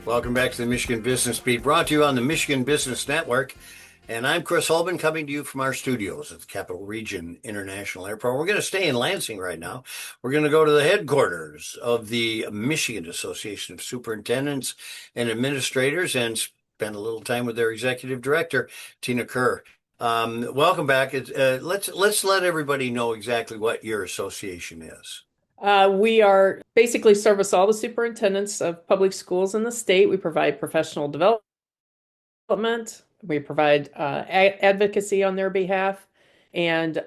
Welcome back to the Michigan Business Beat, brought to you on the Michigan Business Network. And I'm Chris Holman, coming to you from our studios at the Capital Region International Airport. We're going to stay in Lansing right now. We're going to go to the headquarters of the Michigan Association of Superintendents and Administrators and spend a little time with their executive director, Tina Kerr. Welcome back. Let's let everybody know exactly what your association is. We are basically service all the superintendents of public schools in the state. We provide professional development. We provide advocacy on their behalf. And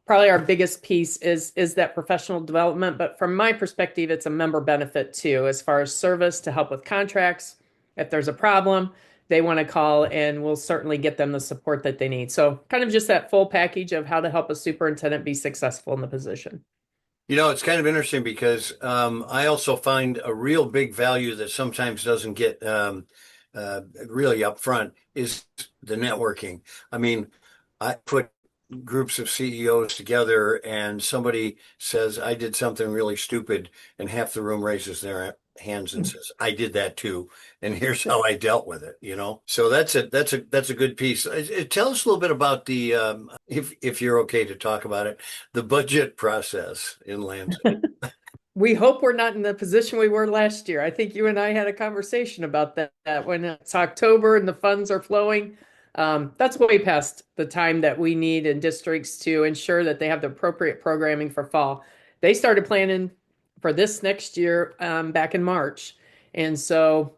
probably our biggest piece is that professional development. But from my perspective, it's a member benefit too, as far as service to help with contracts. If there's a problem, they want to call and we'll certainly get them the support that they need. So kind of just that full package of how to help a superintendent be successful in the position. You know, it's kind of interesting because I also find a real big value that sometimes doesn't get really up front is the networking. I mean, I put groups of CEOs together and somebody says, I did something really stupid, and half the room raises their hands and says, I did that too, and here's how I dealt with it, you know? So that's a good piece. Tell us a little bit about the if you're okay to talk about it, the budget process in Lansing. We hope we're not in the position we were last year. I think you and I had a conversation about that when it's October and the funds are flowing. That's way past the time that we need in districts to ensure that they have the appropriate programming for fall. They started planning for this next year back in March. And so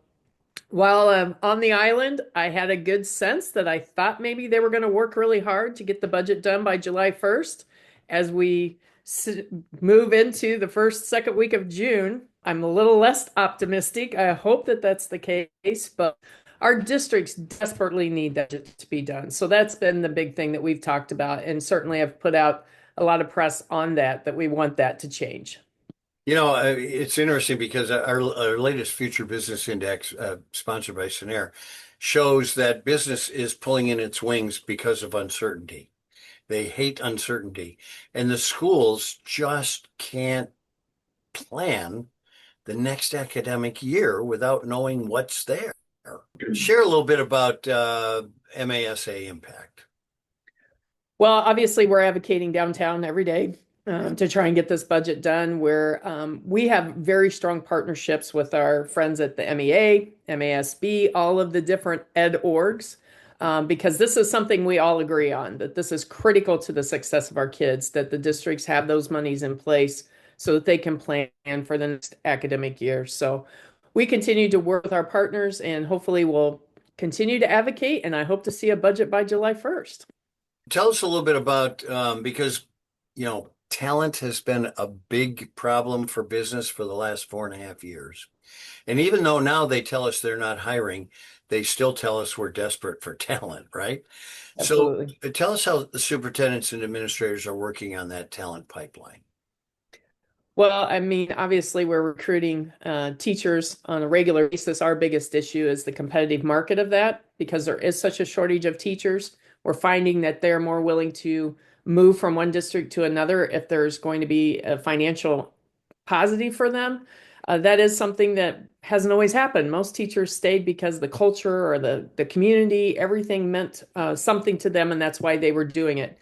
while on the island, I had a good sense that I thought maybe they were going to work really hard to get the budget done by July 1st. As we move into the second week of June, I'm a little less optimistic. I hope that that's the case, but our districts desperately need that to be done. So that's been the big thing that we've talked about, and certainly I've put out a lot of press on that we want that to change. You know, it's interesting because our latest Future Business Index, sponsored by Scenair, shows that business is pulling in its wings because of uncertainty. They hate uncertainty, and the schools just can't plan the next academic year without knowing what's there. Share a little bit about MASA Impact. Well, obviously, we're advocating downtown every day to try and get this budget done, where we have very strong partnerships with our friends at the MEA, MASB, all of the different ed orgs, because this is something we all agree on, that this is critical to the success of our kids, that the districts have those monies in place so that they can plan for the next academic year. So we continue to work with our partners, and hopefully we'll continue to advocate, and I hope to see a budget by July 1st. Tell us a little bit about, because, you know, talent has been a big problem for business for the last 4.5 years. And even though now they tell us they're not hiring, they still tell us we're desperate for talent, right? Absolutely. So tell us how the superintendents and administrators are working on that talent pipeline. Well, I mean, obviously, we're recruiting teachers on a regular basis. Our biggest issue is the competitive market of that, because there is such a shortage of teachers. We're finding that they're more willing to move from one district to another if there's going to be a financial positive for them. That is something that hasn't always happened. Most teachers stayed because the culture or the community, everything meant something to them, and that's why they were doing it.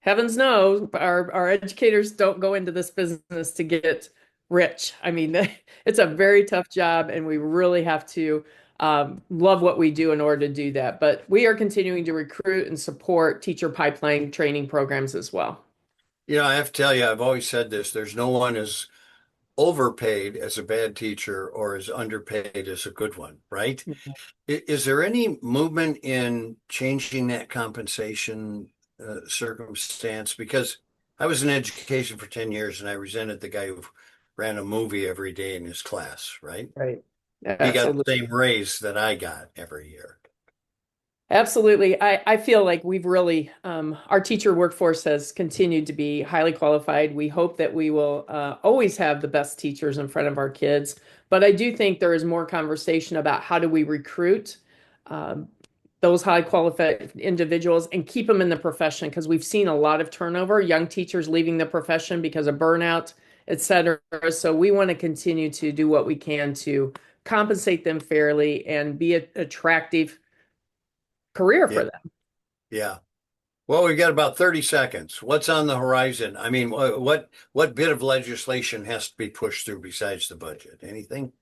Heavens knows, our educators don't go into this business to get rich. I mean, it's a very tough job, and we really have to love what we do in order to do that. But we are continuing to recruit and support teacher pipeline training programs as well. You know, I have to tell you, I've always said this, there's no one as overpaid as a bad teacher or as underpaid as a good one, right? Is there any movement in changing that compensation circumstance? Because I was in education for 10 years and I resented the guy who ran a movie every day in his class, right? Right. He got the Absolutely. same raise that I got every year. Absolutely. I feel like we've really, our teacher workforce has continued to be highly qualified. We hope that we will always have the best teachers in front of our kids. But I do think there is more conversation about how do we recruit those high qualified individuals and keep them in the profession, because we've seen a lot of turnover, young teachers leaving the profession because of burnout, et cetera. So we want to continue to do what we can to compensate them fairly, and be an attractive career for Yeah. them. Yeah. Well, we've got about 30 seconds. What's on the horizon? I mean, what bit of legislation has to be pushed through besides the budget? Anything?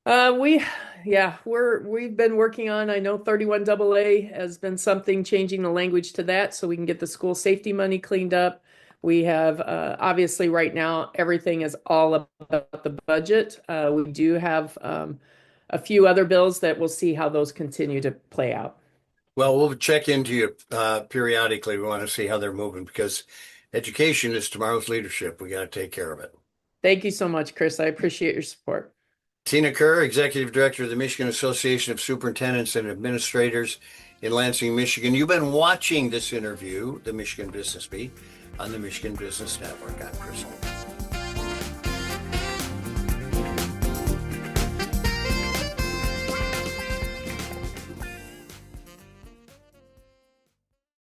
We've been working on, I know 31AA has been something, changing the language to that so we can get the school safety money cleaned up. We have, obviously right now, everything is all about the budget. We do have, a few other bills that we'll see how those continue to play out. Well, we'll check into you periodically. We want to see how they're moving because education is tomorrow's leadership. We got to take care of it. Thank you so much, Chris. I appreciate your support. Tina Kerr, Executive Director of the Michigan Association of Superintendents and Administrators in Lansing, Michigan. You've been watching this interview, the Michigan Business Beat, on the Michigan Business Network. I'm Chris Holman.